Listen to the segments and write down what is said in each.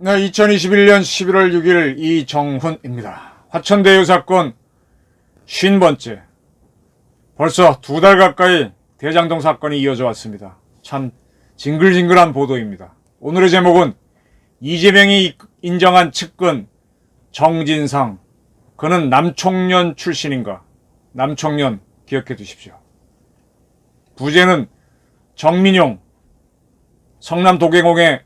네, 2021년 11월 6일 이정훈입니다. 화천대유 사건 50번째. 벌써 2달 가까이 대장동 사건이 이어져 왔습니다. 참 징글징글한 보도입니다. 오늘의 제목은 이재명이 인정한 측근 정진상. 그는 남총련 출신인가? 남총련 기억해 두십시오. 부제는 정민용, 성남 도계공에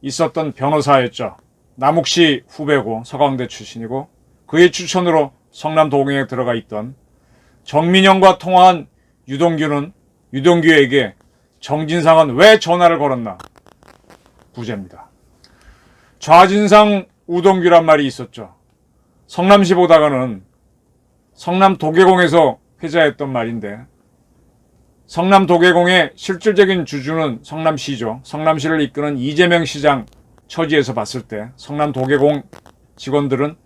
있었던 변호사였죠. 남욱시 후배고 서강대 출신이고 그의 추천으로 성남 도경에 들어가 있던 정민영과 통화한 유동규에게 정진상은 왜 전화를 걸었나? 부제입니다. 좌진상 우동규란 말이 있었죠. 성남시 보다가는 성남 도계공에서 회자했던 말인데 성남 도계공의 실질적인 주주는 성남시죠. 성남시를 이끄는 이재명 시장 처지에서 봤을 때 성남 도계공 직원들은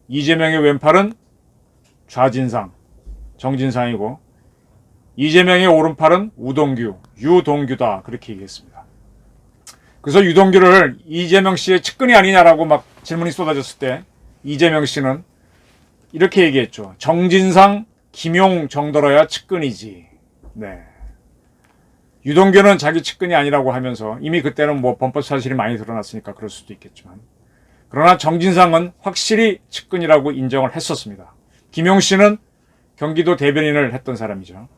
이재명의 왼팔은 좌진상, 정진상이고 이재명의 오른팔은 유동규다 그렇게 얘기했습니다. 그래서 유동규를 이재명 씨의 측근이 아니냐라고 막 질문이 쏟아졌을 때 이재명 씨는 이렇게 얘기했죠. 정진상, 김용 정도로야 측근이지. 네. 유동규는 자기 측근이 아니라고 하면서 이미 그때는 범법 사실이 많이 드러났으니까 그럴 수도 있겠지만 그러나 정진상은 확실히 측근이라고 인정을 했었습니다. 김용 씨는 경기도 대변인을 했던 사람이죠.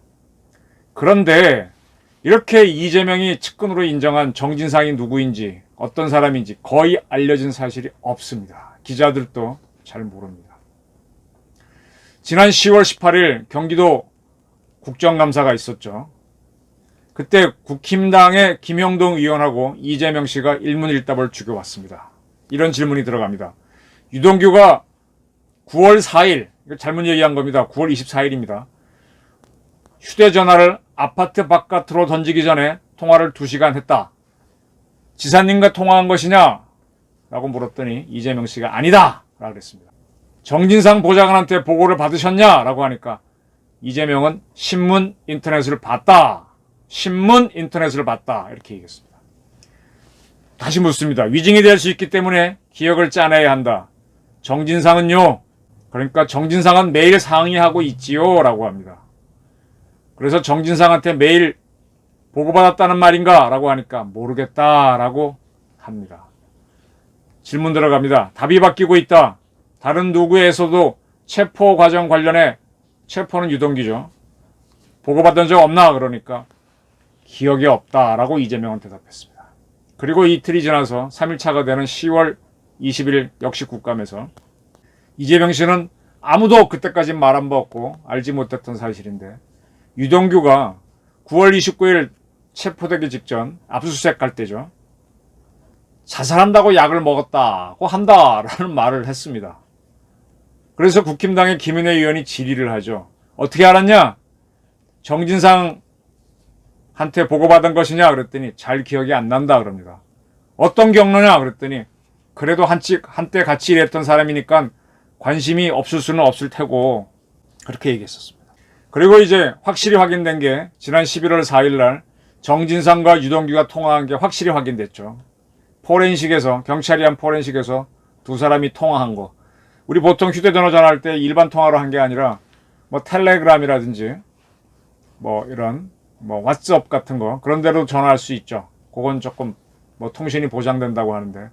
그런데 이렇게 이재명이 측근으로 인정한 정진상이 누구인지 어떤 사람인지 거의 알려진 사실이 없습니다. 기자들도 잘 모릅니다. 지난 10월 18일 경기도 국정감사가 있었죠. 그때 국힘당의 김영동 의원하고 이재명 씨가 일문일답을 주고왔습니다. 이런 질문이 들어갑니다. 유동규가 9월 4일, 잘못 얘기한 겁니다. 9월 24일입니다. 휴대전화를 아파트 바깥으로 던지기 전에 통화를 2시간 했다. 지사님과 통화한 것이냐? 라고 물었더니 이재명 씨가 아니다! 라고 그랬습니다. 정진상 보좌관한테 보고를 받으셨냐? 라고 하니까 이재명은 신문 인터넷을 봤다. 이렇게 얘기했습니다. 다시 묻습니다. 위증이 될 수 있기 때문에 기억을 짜내야 한다. 정진상은요. 그러니까 정진상은 매일 상의하고 있지요. 라고 합니다. 그래서 정진상한테 매일 보고받았다는 말인가? 라고 하니까 모르겠다라고 합니다. 질문 들어갑니다. 답이 바뀌고 있다. 다른 누구에서도 체포 과정 관련해 체포는 유동규죠. 보고받은 적 없나? 그러니까 기억이 없다라고 이재명은 대답했습니다. 그리고 이틀이 지나서 3일차가 되는 10월 20일 역시 국감에서 이재명 씨는 아무도 그때까지 말 한 바 없고 알지 못했던 사실인데 유동규가 9월 29일 체포되기 직전 압수수색 갈 때죠. 자살한다고 약을 먹었다고 한다라는 말을 했습니다. 그래서 국힘당의 김은혜 의원이 질의를 하죠. 어떻게 알았냐? 정진상한테 보고받은 것이냐? 그랬더니 잘 기억이 안 난다 그럽니다. 어떤 경로냐? 그랬더니 그래도 한때 같이 일했던 사람이니까 관심이 없을 수는 없을 테고 그렇게 얘기했었습니다. 그리고 이제 확실히 확인된 게 지난 11월 4일 날 정진상과 유동규가 통화한 게 확실히 확인됐죠. 경찰이 한 포렌식에서 두 사람이 통화한 거. 우리 보통 휴대전화 전화할 때 일반 통화로 한 게 아니라 텔레그램이라든지 이런 왓츠업 같은 거 그런 데로 전화할 수 있죠. 그건 조금 통신이 보장된다고 하는데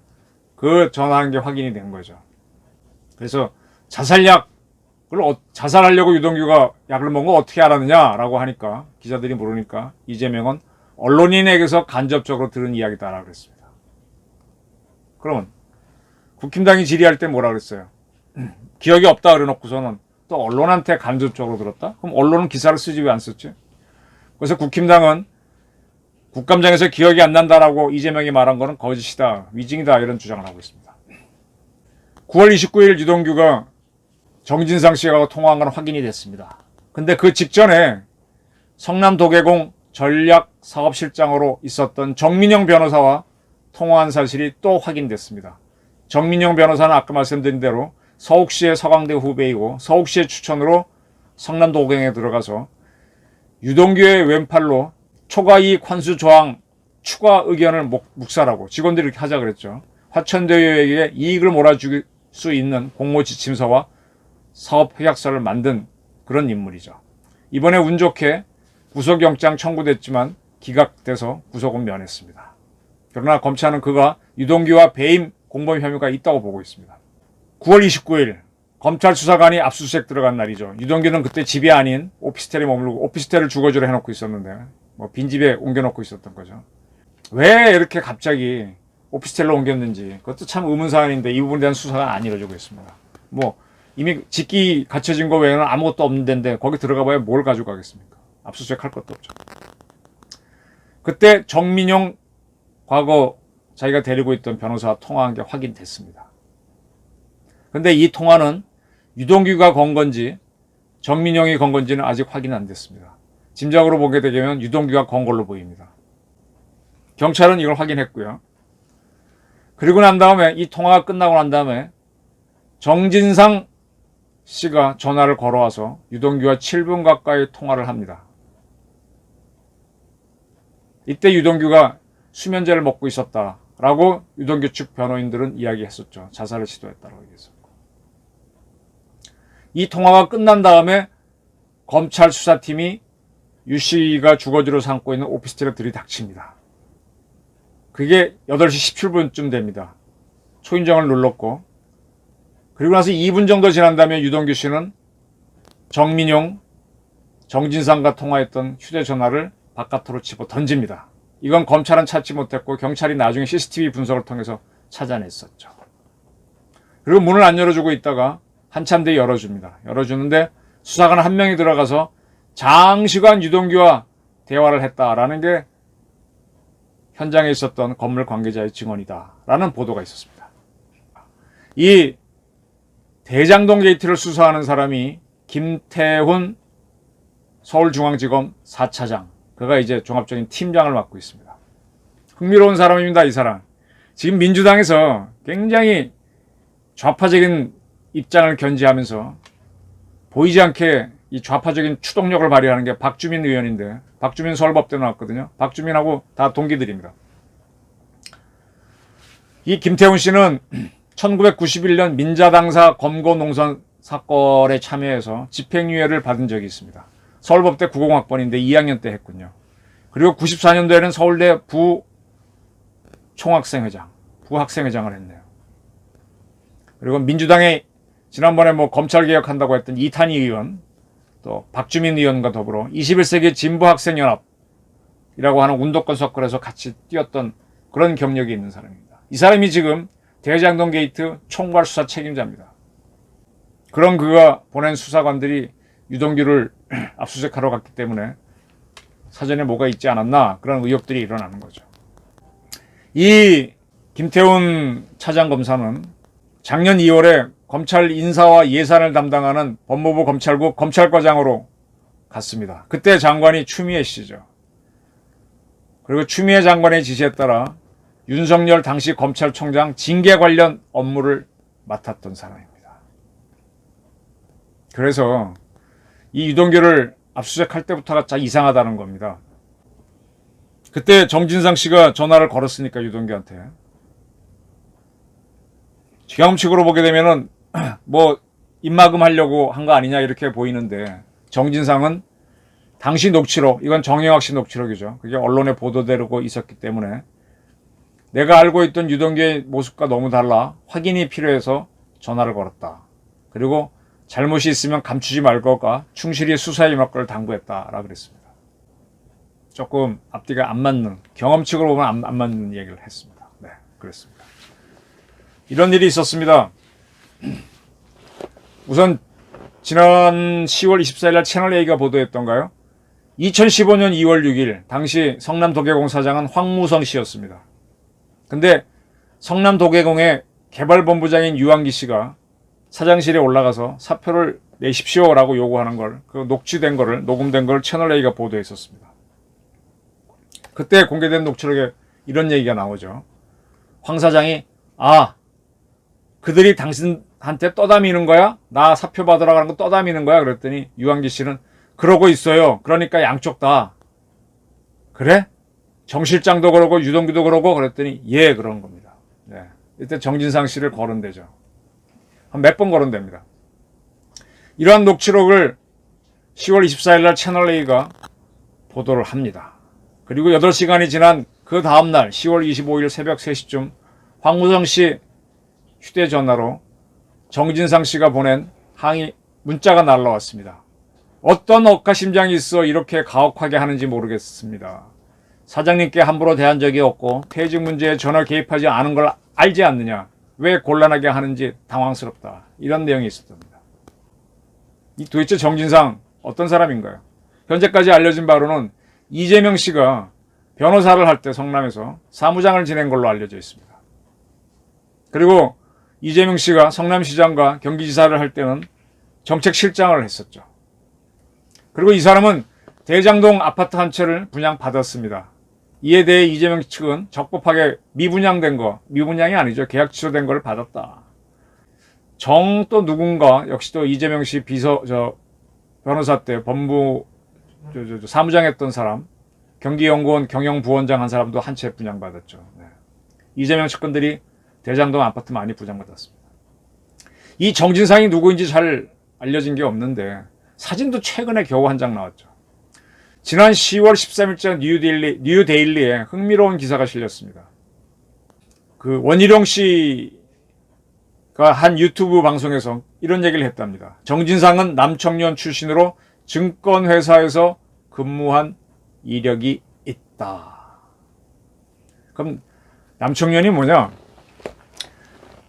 그 전화한 게 확인이 된 거죠. 그래서 자살하려고 유동규가 약을 먹은 거 어떻게 알았느냐라고 하니까 기자들이 물으니까 이재명은 언론인에게서 간접적으로 들은 이야기다라고 그랬습니다. 그러면 국힘당이 질의할 때 뭐라 그랬어요? 기억이 없다 그래놓고서는 또 언론한테 간접적으로 들었다? 그럼 언론은 기사를 쓰지 왜 안 썼지? 그래서 국힘당은 국감장에서 기억이 안 난다라고 이재명이 말한 거는 거짓이다, 위증이다 이런 주장을 하고 있습니다. 9월 29일 유동규가 정진상 씨하고 통화한 건 확인이 됐습니다. 근데 그 직전에 성남 도계공 전략사업실장으로 있었던 정민영 변호사와 통화한 사실이 또 확인됐습니다. 정민영 변호사는 아까 말씀드린 대로 서욱시의 서강대 후배이고 서욱시의 추천으로 성남도경에 들어가서 유동규의 왼팔로 초과이익 환수 조항 추가 의견을 묵살하고 직원들이 이렇게 하자 그랬죠. 화천대유에게 이익을 몰아줄 수 있는 공모 지침서와 사업 협약서를 만든 그런 인물이죠. 이번에 운 좋게 구속영장 청구됐지만 기각돼서 구속은 면했습니다. 그러나 검찰은 그가 유동규와 배임 공범 혐의가 있다고 보고 있습니다. 9월 29일 검찰 수사관이 압수수색 들어간 날이죠. 유동규는 그때 집이 아닌 오피스텔에 머물고 오피스텔을 주거지로 해놓고 있었는데 뭐 빈집에 옮겨놓고 있었던 거죠. 왜 이렇게 갑자기 오피스텔로 옮겼는지 그것도 참 의문사안인데 이 부분에 대한 수사가 안 이루어지고 있습니다. 뭐 이미 직기 갖춰진 거 외에는 아무것도 없는 데인데 거기 들어가 봐야 뭘 가지고 가겠습니까? 압수수색 할 것도 없죠. 그때 정민용 과거 자기가 데리고 있던 변호사와 통화한 게 확인됐습니다. 근데 이 통화는 유동규가 건 건지 정민용이 건 건지는 아직 확인 안 됐습니다. 짐작으로 보게 되면 유동규가 건 걸로 보입니다. 경찰은 이걸 확인했고요. 그리고 난 다음에 이 통화가 끝나고 난 다음에 정진상 씨가 전화를 걸어와서 유동규와 7분 가까이 통화를 합니다. 이때 유동규가 수면제를 먹고 있었다라고 유동규 측 변호인들은 이야기했었죠. 자살을 시도했다고 얘기했었고. 이 통화가 끝난 다음에 검찰 수사팀이 유 씨가 주거지로 삼고 있는 오피스텔에 들이닥칩니다. 그게 8시 17분쯤 됩니다. 초인종을 눌렀고 그리고 나서 2분 정도 지난 다음에 유동규 씨는 정민용, 정진상과 통화했던 휴대전화를 바깥으로 집어 던집니다. 이건 검찰은 찾지 못했고 경찰이 나중에 CCTV 분석을 통해서 찾아냈었죠. 그리고 문을 안 열어주고 있다가 한참 뒤에 열어줍니다. 열어주는데 수사관 한 명이 들어가서 장시간 유동규와 대화를 했다라는 게 현장에 있었던 건물 관계자의 증언이다라는 보도가 있었습니다. 이 대장동 게이트를 수사하는 사람이 김태훈 서울중앙지검 4차장, 그가 이제 종합적인 팀장을 맡고 있습니다. 흥미로운 사람입니다, 이 사람. 지금 민주당에서 굉장히 좌파적인 입장을 견지하면서 보이지 않게 이 좌파적인 추동력을 발휘하는 게 박주민 의원인데, 박주민 서울법대 나왔거든요. 박주민하고 다 동기들입니다. 이 김태훈 씨는 1991년 민자당사 검거 농선 사건에 참여해서 집행유예를 받은 적이 있습니다. 서울법대 90학번인데 2학년 때 했군요. 그리고 94년도에는 서울대 부학생회장을 했네요. 그리고 민주당의 지난번에 뭐 검찰개혁한다고 했던 이탄희 의원, 또 박주민 의원과 더불어 21세기 진보학생연합이라고 하는 운동권 서클에서 같이 뛰었던 그런 경력이 있는 사람입니다. 이 사람이 지금 대장동 게이트 총괄 수사 책임자입니다. 그런 그가 보낸 수사관들이 유동규를 압수수색하러 갔기 때문에 사전에 뭐가 있지 않았나 그런 의혹들이 일어나는 거죠. 이 김태훈 차장검사는 작년 2월에 검찰 인사와 예산을 담당하는 법무부 검찰국 검찰과장으로 갔습니다. 그때 장관이 추미애 씨죠. 그리고 추미애 장관의 지시에 따라 윤석열 당시 검찰총장 징계 관련 업무를 맡았던 사람입니다. 그래서 이 유동규를 압수수색할 때부터가 참 이상하다는 겁니다. 그때 정진상 씨가 전화를 걸었으니까 유동규한테. 경험칙으로 보게 되면은 뭐 입막음 하려고 한 거 아니냐 이렇게 보이는데, 정진상은 당시 녹취록, 이건 정영학 씨 녹취록이죠. 그게 언론에 보도되고 있었기 때문에 내가 알고 있던 유동규의 모습과 너무 달라 확인이 필요해서 전화를 걸었다. 그리고 잘못이 있으면 감추지 말거가 충실히 수사에 임할 걸 당부했다라고 그랬습니다. 조금 앞뒤가 안 맞는, 경험칙으로 보면 안 맞는 얘기를 했습니다. 네, 그랬습니다. 이런 일이 있었습니다. 우선 지난 10월 24일 날 채널A가 보도했던가요? 2015년 2월 6일 당시 성남도계공 사장은 황무성 씨였습니다. 근데 성남도계공의 개발본부장인 유한기 씨가 사장실에 올라가서 사표를 내십시오라고 요구하는 걸, 그 녹취된 거를, 녹음된 걸 채널A가 보도했었습니다. 그때 공개된 녹취록에 이런 얘기가 나오죠. 황 사장이 그들이 한테 떠다미는 거야? 나 사표 받으라고 하는 거 떠다미는 거야? 그랬더니 유한기 씨는 그러고 있어요. 그러니까 양쪽 다. 그래? 정 실장도 그러고 유동규도 그러고 그랬더니 예, 그런 겁니다. 네. 이때 정진상 씨를 거론되죠. 한 몇 번 거론됩니다. 이러한 녹취록을 10월 24일 날 채널A가 보도를 합니다. 그리고 8시간이 지난 그 다음날 10월 25일 새벽 3시쯤 황무성 씨 휴대전화로 정진상 씨가 보낸 항의 문자가 날라왔습니다. 어떤 억하심장이 있어 이렇게 가혹하게 하는지 모르겠습니다. 사장님께 함부로 대한 적이 없고 퇴직 문제에 전혀 개입하지 않은 걸 알지 않느냐. 왜 곤란하게 하는지 당황스럽다. 이런 내용이 있었답니다. 이 도대체 정진상 어떤 사람인가요? 현재까지 알려진 바로는 이재명 씨가 변호사를 할 때 성남에서 사무장을 지낸 걸로 알려져 있습니다. 그리고 이재명 씨가 성남시장과 경기지사를 할 때는 정책실장을 했었죠. 그리고 이 사람은 대장동 아파트 한 채를 분양받았습니다. 이에 대해 이재명 측은 적법하게 미분양된 거, 미분양이 아니죠. 계약 취소된 걸 받았다. 정 또 누군가 역시 또 이재명 씨 변호사 때 법무 사무장 했던 사람, 경기연구원 경영부원장 한 사람도 한 채 분양받았죠. 네. 이재명 측근들이 대장동 아파트 많이 분양받았습니다. 이 정진상이 누구인지 잘 알려진 게 없는데 사진도 최근에 겨우 한 장 나왔죠. 지난 10월 13일자 뉴데일리에 흥미로운 기사가 실렸습니다. 그 원희룡 씨가 한 유튜브 방송에서 이런 얘기를 했답니다. 정진상은 남청년 출신으로 증권회사에서 근무한 이력이 있다. 그럼 남청년이 뭐냐?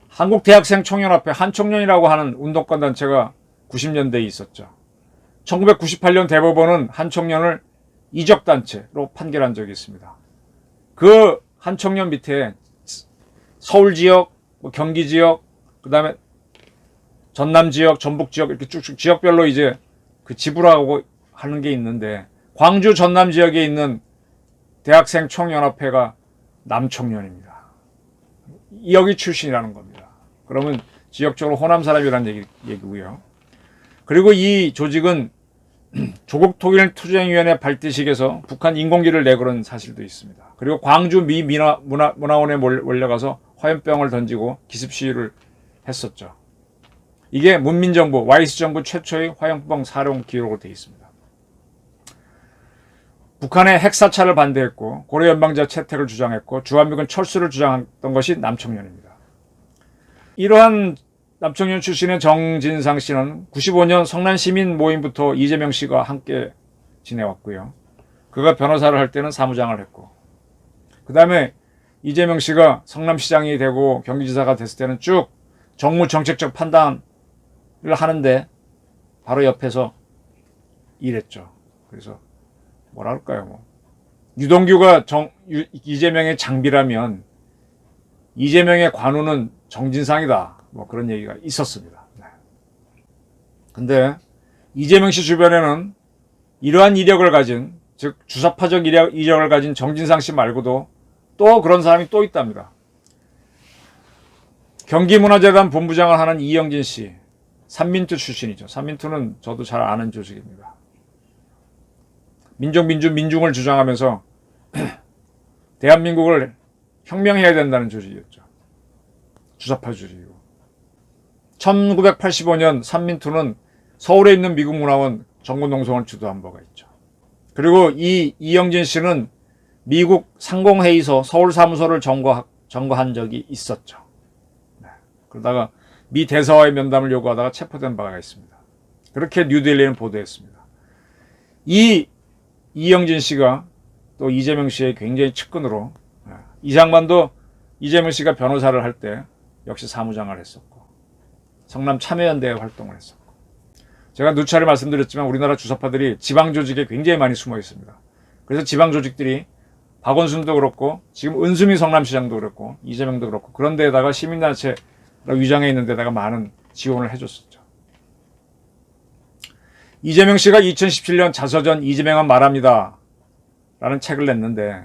한국대학생총연합회 한청년이라고 하는 운동권 단체가 90년대에 있었죠. 1998년 대법원은 한청년을 이적단체로 판결한 적이 있습니다. 그 한청년 밑에 서울지역, 경기지역, 그 다음에 전남지역, 전북지역 이렇게 쭉쭉 지역별로 이제 그 지부라고 하는 게 있는데 광주 전남지역에 있는 대학생 총연합회가 남청년입니다. 여기 출신이라는 겁니다. 그러면 지역적으로 호남 사람이라는 얘기고요. 그리고 이 조직은 조국통일투쟁위원회 발대식에서 북한 인공기를 내걸은 사실도 있습니다. 그리고 광주 미 문화원에 몰려가서 화염병을 던지고 기습 시위를 했었죠. 이게 문민정부, YS정부 최초의 화염병 사용 기록으로 되어 있습니다. 북한의 핵사찰을 반대했고 고려연방제 채택을 주장했고 주한미군 철수를 주장했던 것이 남청년입니다. 이러한 남청년 출신의 정진상 씨는 95년 성남시민 모임부터 이재명 씨가 함께 지내왔고요. 그가 변호사를 할 때는 사무장을 했고 그 다음에 이재명 씨가 성남시장이 되고 경기지사가 됐을 때는 쭉 정무 정책적 판단을 하는데 바로 옆에서 일했죠. 그래서 뭐라 할까요? 유동규가 이재명의 장비라면 이재명의 관우는 정진상이다. 뭐 그런 얘기가 있었습니다. 네. 근데 이재명 씨 주변에는 이러한 이력을 가진, 즉 주사파적 이력을 가진 정진상 씨 말고도 또 그런 사람이 또 있답니다. 경기문화재단 본부장을 하는 이영진 씨, 삼민투 출신이죠. 삼민투는 저도 잘 아는 조직입니다. 민중을 주장하면서 대한민국을 혁명해야 된다는 조직이었죠. 주사파 조직이고. 1985년 삼민투는 서울에 있는 미국 문화원 정군농성을 주도한 바가 있죠. 그리고 이 이영진 씨는 미국 상공회의소 서울 사무소를 점거한 적이 있었죠. 네. 그러다가 미 대사와의 면담을 요구하다가 체포된 바가 있습니다. 그렇게 뉴델리는 보도했습니다. 이 이영진 씨가 또 이재명 씨의 굉장히 측근으로, 이 장관도 이재명 씨가 변호사를 할 때 역시 사무장을 했었고 성남 참여연대에 활동을 했었고, 제가 누차례 말씀드렸지만 우리나라 주사파들이 지방 조직에 굉장히 많이 숨어 있습니다. 그래서 지방 조직들이 박원순도 그렇고 지금 은수미 성남시장도 그렇고 이재명도 그렇고 그런 데다가 시민단체라고 위장해 있는 데다가 많은 지원을 해줬었죠. 이재명 씨가 2017년 자서전 이재명은 말합니다 라는 책을 냈는데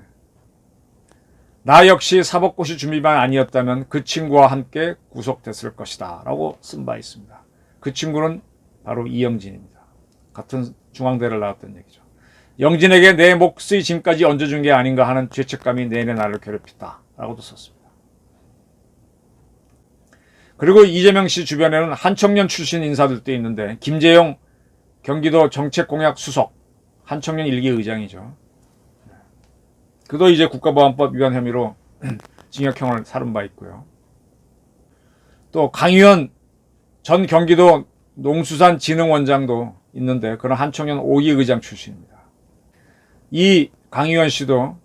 나 역시 사법고시 준비만 아니었다면 그 친구와 함께 구속됐을 것이다 라고 쓴 바 있습니다. 그 친구는 바로 이영진입니다. 같은 중앙대를 나왔던 얘기죠. 영진에게 내 몫의 짐까지 얹어준 게 아닌가 하는 죄책감이 내내 나를 괴롭혔다 라고도 썼습니다. 그리고 이재명 씨 주변에는 한청년 출신 인사들도 있는데 김재용 경기도 정책공약 수석, 한청년 일기 의장이죠. 그도 이제 국가보안법 위반 혐의로 징역형을 살은 바 있고요. 또 강의원 전 경기도 농수산진흥원장도 있는데 그런 한청년 5기 의장 출신입니다. 이 강의원 씨도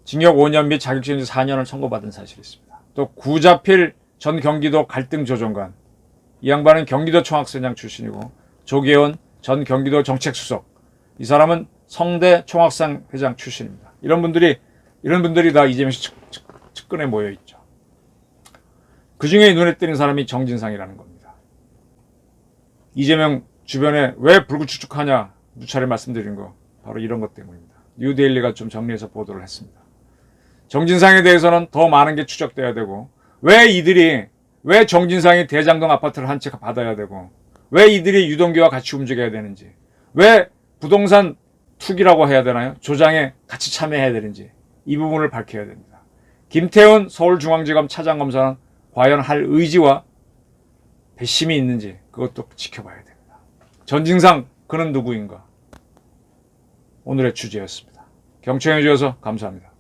징역 5년 및 자격정지 4년을 선고받은 사실이 있습니다. 또 구자필 전 경기도 갈등조정관, 이 양반은 경기도 총학생장 출신이고 조계원 전 경기도 정책수석, 이 사람은 성대 총학생회장 출신입니다. 이런 분들이 다 이재명 씨 측근에 모여 있죠. 그 중에 눈에 띄는 사람이 정진상이라는 겁니다. 이재명 주변에 왜 불구축축하냐 누차례 말씀드린 거 바로 이런 것 때문입니다. 뉴데일리가 좀 정리해서 보도를 했습니다. 정진상에 대해서는 더 많은 게 추적돼야 되고 왜 정진상이 대장동 아파트를 한 채 받아야 되고 왜 이들이 유동규와 같이 움직여야 되는지 왜 부동산 투기라고 해야 되나요? 조장에 같이 참여해야 되는지 이 부분을 밝혀야 됩니다. 김태훈 서울중앙지검 차장검사는 과연 할 의지와 배심이 있는지 그것도 지켜봐야 됩니다. 전진상 그는 누구인가? 오늘의 주제였습니다. 경청해 주셔서 감사합니다.